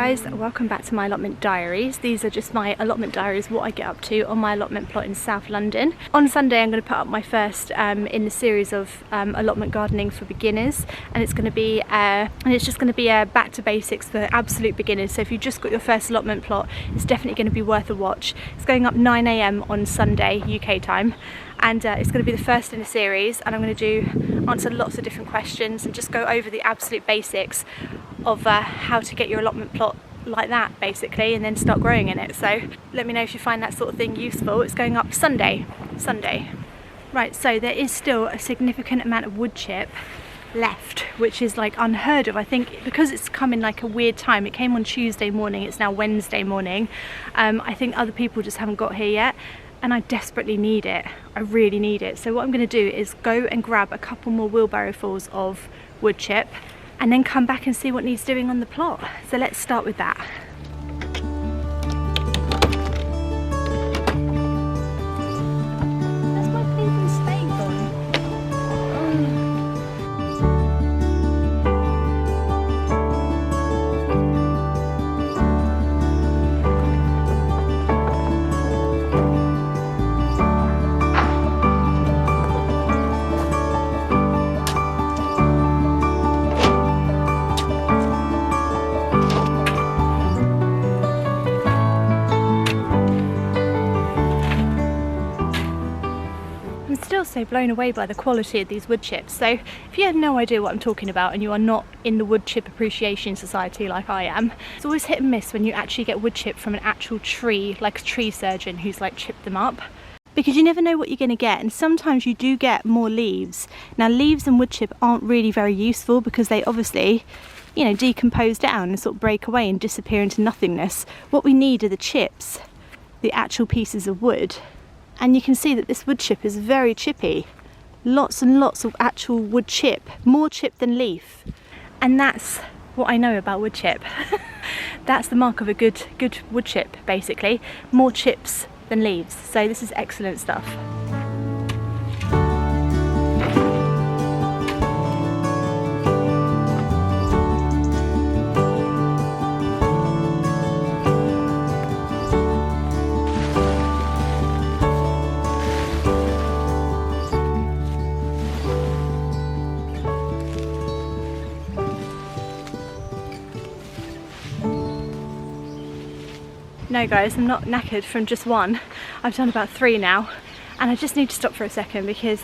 guys, welcome back to my allotment diaries. These are just my allotment diaries, what I get up to on my allotment plot in South London. On Sunday I'm going to put up my first in the series of allotment gardening for beginners, and it's going to be just going to be a back to basics for absolute beginners. So if you've just got your first allotment plot, it's definitely going to be worth a watch. It's going up 9 AM on Sunday UK time, and it's going to be the first in a series, and I'm going to answer lots of different questions and just go over the absolute basics of how to get your allotment plot like that basically, and then start growing in it. So let me know if you find that sort of thing useful. It's going up Sunday. Right, so there is still a significant amount of wood chip left, which is like unheard of. I think because it's come in like a weird time. It came on Tuesday morning, it's now Wednesday morning. I think other people just haven't got here yet, and I desperately need it. I really need it. So what I'm going to do is go and grab a couple more wheelbarrowfuls of wood chip and then come back and see what needs doing on the plot. So let's start with that. That's my paper spade gone. So blown away by the quality of these wood chips. So if you have no idea what I'm talking about and you are not in the wood chip appreciation society like I am, it's always hit and miss when you actually get wood chip from an actual tree, like a tree surgeon who's like chipped them up, because you never know what you're going to get, and sometimes you do get more leaves. Now leaves and wood chip aren't really very useful because they obviously, you know, decompose down and sort of break away and disappear into nothingness. What we need are the chips, the actual pieces of wood. And you can see that this wood chip is very chippy. Lots and lots of actual wood chip, more chip than leaf. And that's what I know about wood chip. That's the mark of a good wood chip, basically. More chips than leaves. So this is excellent stuff. No guys, I'm not knackered from just one. I've done about 3 now, and I just need to stop for a second because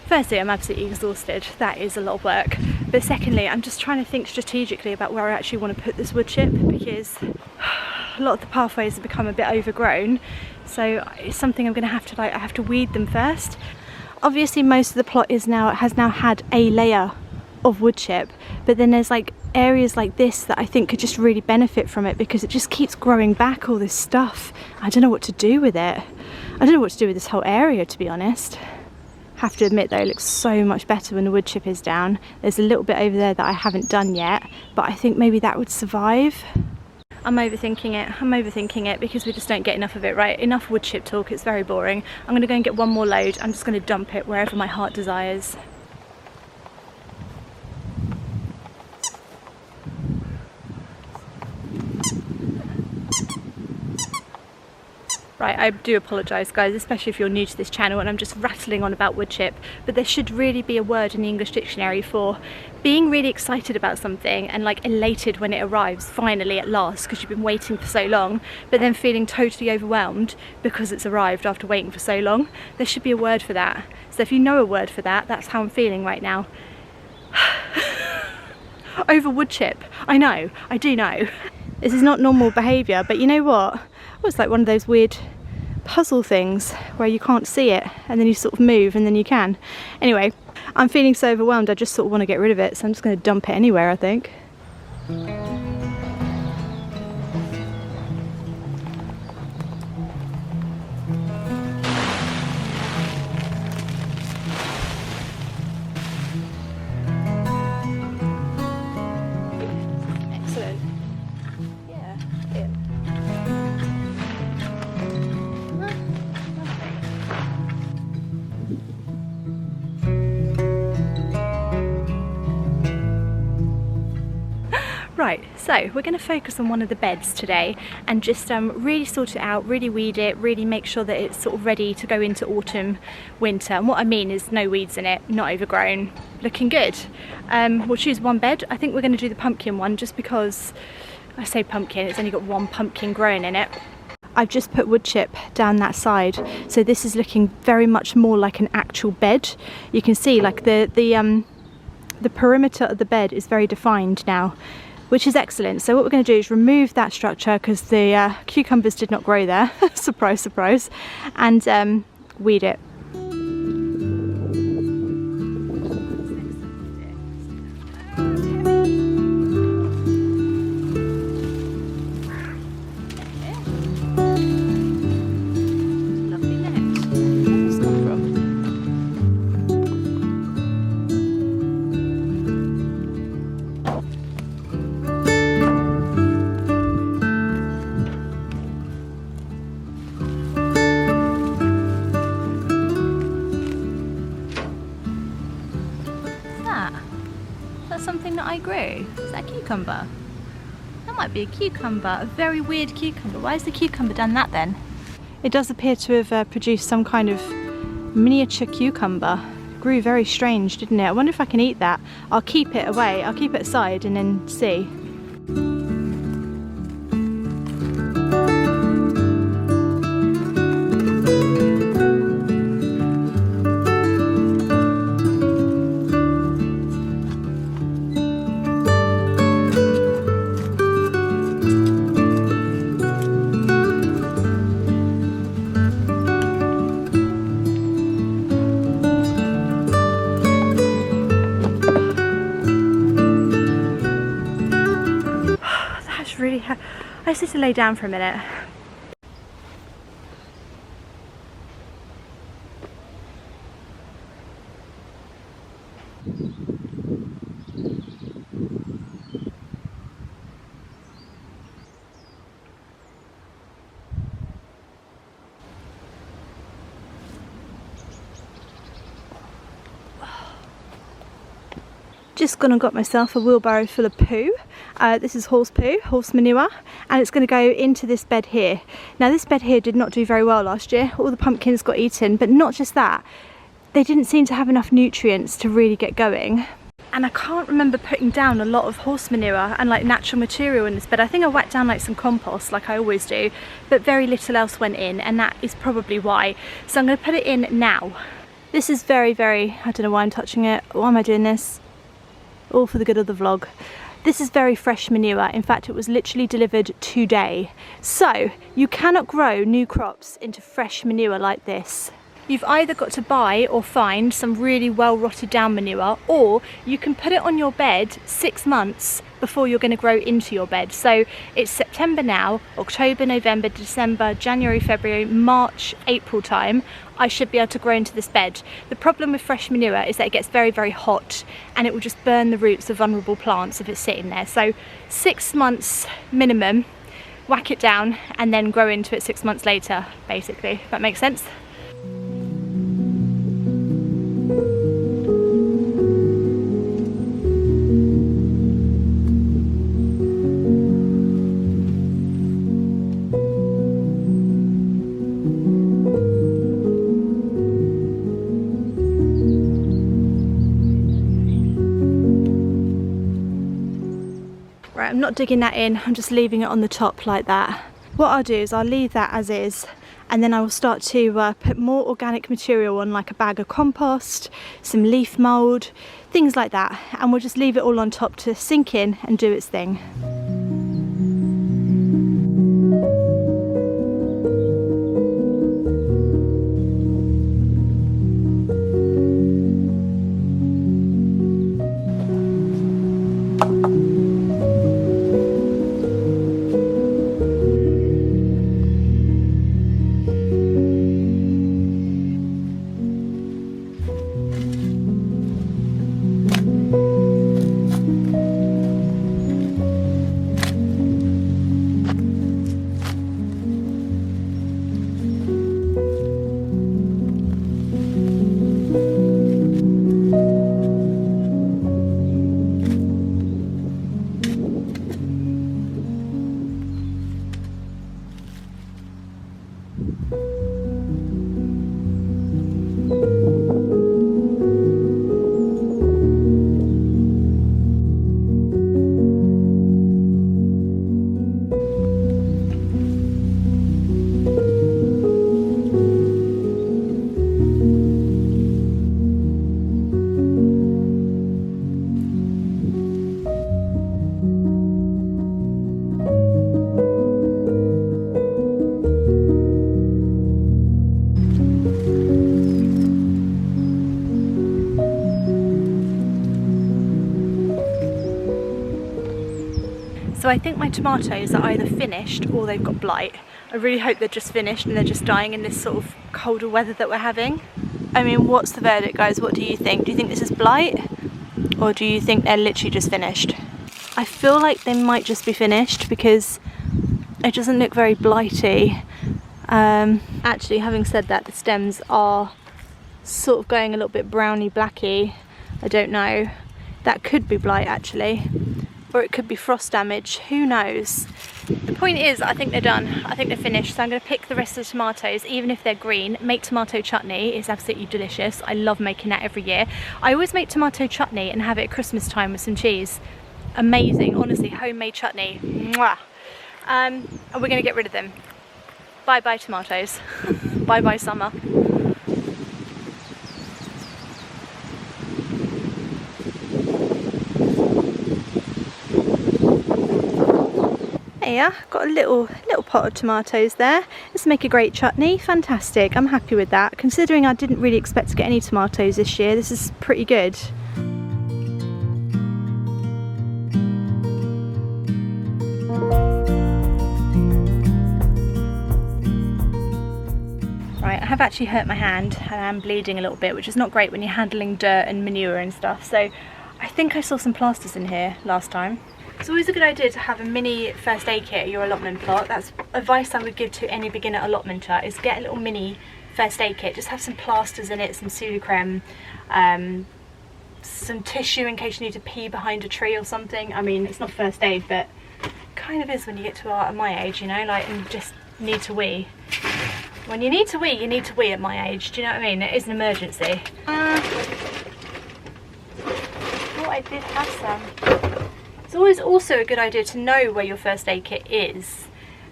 firstly I'm absolutely exhausted. That is a lot of work. But secondly, I'm just trying to think strategically about where I actually want to put this wood chip, because a lot of the pathways have become a bit overgrown. So it's something I'm going to have to I have to weed them first. Obviously most of the plot has now had a layer of wood chip, but then there's like areas like this that I think could just really benefit from it, because it just keeps growing back all this stuff. I don't know what to do with it. I don't know what to do with this whole area, to be honest. Have to admit though, it looks so much better when the wood chip is down. There's a little bit over there that I haven't done yet, but I think maybe that would survive. I'm overthinking it because we just don't get enough of it, right? Enough wood chip talk, it's very boring. I'm gonna go and get one more load. I'm just gonna dump it wherever my heart desires. Right, I do apologise guys, especially if you're new to this channel and I'm just rattling on about wood chip, but there should really be a word in the English dictionary for being really excited about something and like elated when it arrives, finally at last, because you've been waiting for so long, but then feeling totally overwhelmed because it's arrived after waiting for so long. There should be a word for that. So if you know a word for that, that's how I'm feeling right now. Over wood chip. I know, I do know. This is not normal behaviour, but you know what? Well, it's like one of those weird puzzle things where you can't see it and then you sort of move and then you can. Anyway, I'm feeling so overwhelmed, I just sort of want to get rid of it, so I'm just going to dump it anywhere, I think. Right, So we're going to focus on one of the beds today and just really sort it out, really weed it, really make sure that it's sort of ready to go into autumn, winter. And what I mean is no weeds in it, not overgrown, looking good. We'll choose one bed. I think we're going to do the pumpkin one just because, I say pumpkin, it's only got one pumpkin growing in it. I've just put wood chip down that side, so this is looking very much more like an actual bed. You can see like the perimeter of the bed is very defined now, which is excellent. So what we're going to do is remove that structure because the cucumbers did not grow there, surprise surprise, and weed it. Something that I grew. Is that a cucumber? That might be a cucumber, a very weird cucumber. Why has the cucumber done that then? It does appear to have produced some kind of miniature cucumber. It grew very strange, didn't it? I wonder if I can eat that. I'll keep it away, I'll keep it aside and then see. I just need to lay down for a minute. Just gone and got myself a wheelbarrow full of poo. This is horse poo, horse manure, and it's going to go into this bed here. Now this bed here did not do very well last year. All the pumpkins got eaten, but not just that, they didn't seem to have enough nutrients to really get going. And I can't remember putting down a lot of horse manure and like natural material in this bed. I think I whacked down like some compost like I always do, but very little else went in, and that is probably why. So I'm going to put it in now. This is very, I don't know why I'm touching it. Why am I doing this? All for the good of the vlog. This is very fresh manure. In fact, it was literally delivered today. So you cannot grow new crops into fresh manure like this. You've either got to buy or find some really well rotted down manure, or you can put it on your bed 6 months before you're going to grow into your bed. So it's September now, October, November, December, January, February, March, April time. I should be able to grow into this bed. The problem with fresh manure is that it gets very hot and it will just burn the roots of vulnerable plants if it's sitting there. So 6 months minimum, whack it down and then grow into it 6 months later, basically, if that makes sense. Right, I'm not digging that in, I'm just leaving it on the top like that. What I'll do is I'll leave that as is, and then I will start to put more organic material on, like a bag of compost, some leaf mould, things like that, and we'll just leave it all on top to sink in and do its thing. I think my tomatoes are either finished or they've got blight. I really hope they're just finished and they're just dying in this sort of colder weather that we're having. I mean, what's the verdict, guys? What do you think? Do you think this is blight? Or do you think they're literally just finished? I feel like they might just be finished because it doesn't look very blighty. Actually, having said that, the stems are sort of going a little bit browny blacky. I don't know. That could be blight actually. Or it could be frost damage, who knows. The point is, I think they're done. I think they're finished, so I'm going to pick the rest of the tomatoes, even if they're green, make tomato chutney. It's absolutely delicious. I love making that every year. I always make tomato chutney and have it at Christmas time with some cheese. Amazing, honestly, homemade chutney. Mwah. And we're going to get rid of them. Bye bye tomatoes. Bye bye summer. Yeah, got a little pot of tomatoes there. Let's make a great chutney. Fantastic, I'm happy with that. Considering I didn't really expect to get any tomatoes this year, this is pretty good. Right, I have actually hurt my hand and I'm bleeding a little bit, which is not great when you're handling dirt and manure and stuff. So I think I saw some plasters in here last time. It's always a good idea to have a mini first aid kit at your allotment plot. That's advice I would give to any beginner allotmenter, is get a little mini first aid kit. Just have some plasters in it, some pseudocreme, some tissue in case you need to pee behind a tree or something. I mean, it's not first aid, but it kind of is when you get to my age, you know, like, and just need to wee. When you need to wee, you need to wee at my age. Do you know what I mean? It is an emergency. Oh, I did have some. It's always also a good idea to know where your first aid kit is,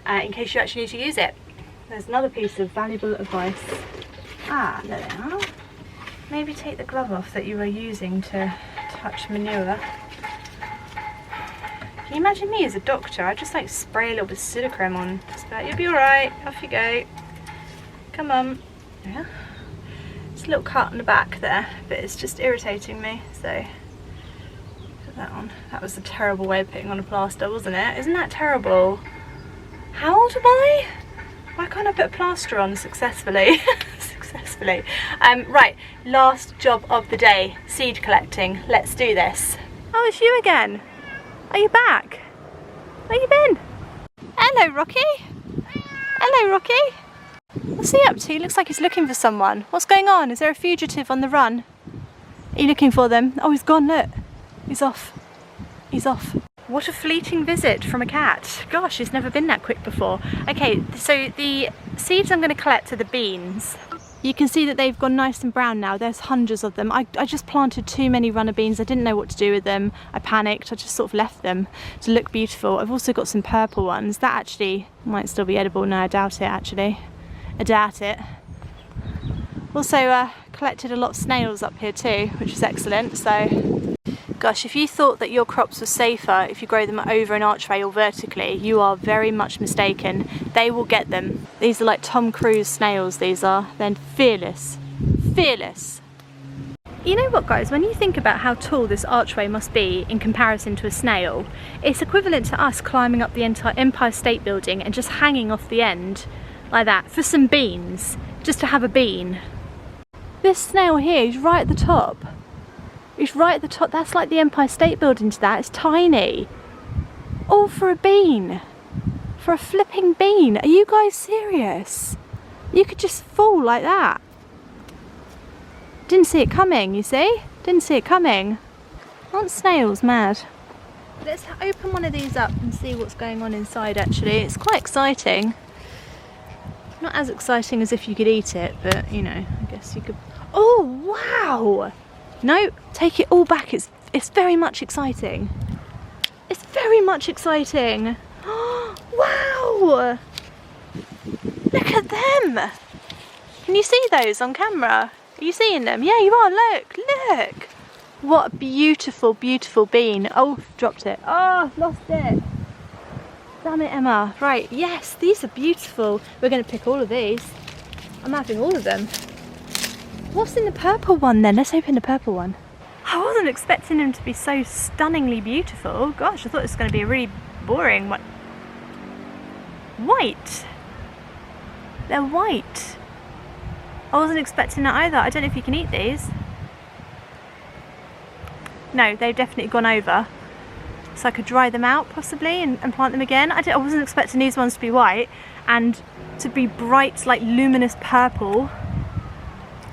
in case you actually need to use it. There's another piece of valuable advice. Ah, there they are. Maybe take the glove off that you were using to touch manure. Can you imagine me as a doctor? I'd just like spray a little bit of pseudocreme on. Just be like, you'll be alright, off you go. Come on. Yeah. It's a little cut on the back there, but it's just irritating me, so put that on. That was a terrible way of putting on a plaster, wasn't it? Isn't that terrible? How old am I? Why can't I put a plaster on successfully? Successfully. Right, last job of the day, seed collecting. Let's do this. Oh, it's you again. Are you back? Where you been? Hello, Rocky. Hello, Rocky. What's he up to? He looks like he's looking for someone. What's going on? Is there a fugitive on the run? Are you looking for them? Oh, he's gone, look. He's off. He's off. What a fleeting visit from a cat. Gosh, he's never been that quick before. Okay, so the seeds I'm going to collect are the beans. You can see that they've gone nice and brown now. There's hundreds of them. I just planted too many runner beans. I didn't know what to do with them. I panicked. I just sort of left them to look beautiful. I've also got some purple ones. That actually might still be edible. No, I doubt it actually. I doubt it. Also collected a lot of snails up here too, which is excellent. So, gosh, if you thought that your crops were safer if you grow them over an archway or vertically, you are very much mistaken. They will get them. These are like Tom Cruise snails, these are. They're fearless. Fearless. You know what, guys, when you think about how tall this archway must be in comparison to a snail, it's equivalent to us climbing up the entire Empire State Building and just hanging off the end like that for some beans, just to have a bean. This snail here is right at the top. It's right at the top. That's like the Empire State Building to that. It's tiny. All for a bean. For a flipping bean. Are you guys serious? You could just fall like that. Didn't see it coming, you see? Didn't see it coming. Aren't snails mad? Let's open one of these up and see what's going on inside actually. It's quite exciting. Not as exciting as if you could eat it, but you know, I guess you could. Oh, wow! No, take it all back. It's very much exciting. It's very much exciting. Oh, wow! Look at them! Can you see those on camera? Are you seeing them? Yeah, you are. Look, look! What a beautiful, beautiful bean. Oh, dropped it. Oh, lost it. Damn it, Emma. Right, yes, these are beautiful. We're going to pick all of these. I'm having all of them. What's in the purple one then? Let's open the purple one. I wasn't expecting them to be so stunningly beautiful. Gosh, I thought it was going to be a really boring. What? White. They're white. I wasn't expecting that either. I don't know if you can eat these. No, they've definitely gone over. So I could dry them out possibly and plant them again. I wasn't expecting these ones to be white and to be bright, like luminous purple.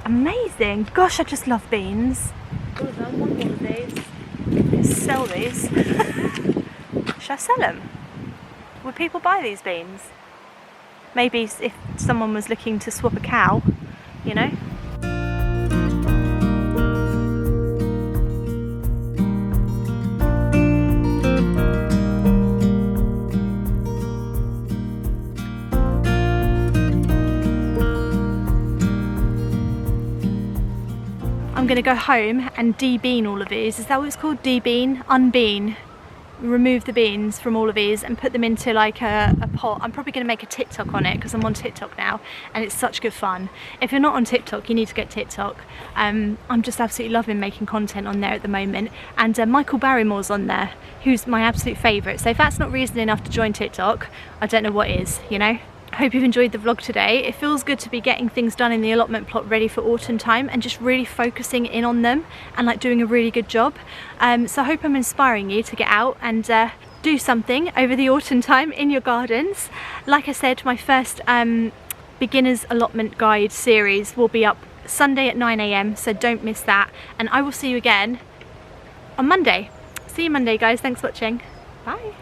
Amazing. Gosh, I just love beans. Oh, I want one of these. Sell these. Should I sell them? Would people buy these beans? Maybe if someone was looking to swap a cow, you know? I'm going to go home and de-bean all of these. Is that what it's called? De-bean? Unbean. Remove the beans from all of these and put them into like a pot. I'm probably going to make a TikTok on it because I'm on TikTok now and it's such good fun. If you're not on TikTok, you need to get TikTok. I'm just absolutely loving making content on there at the moment, and Michael Barrymore's on there, who's my absolute favourite. So if that's not reason enough to join TikTok, I don't know what is, you know? I hope you've enjoyed the vlog today. It feels good to be getting things done in the allotment plot ready for autumn time and just really focusing in on them and like doing a really good job. So I hope I'm inspiring you to get out and do something over the autumn time in your gardens. Like I said, my first beginner's allotment guide series will be up Sunday at 9 AM, so don't miss that. And I will see you again on Monday. See you Monday, guys. Thanks for watching. Bye.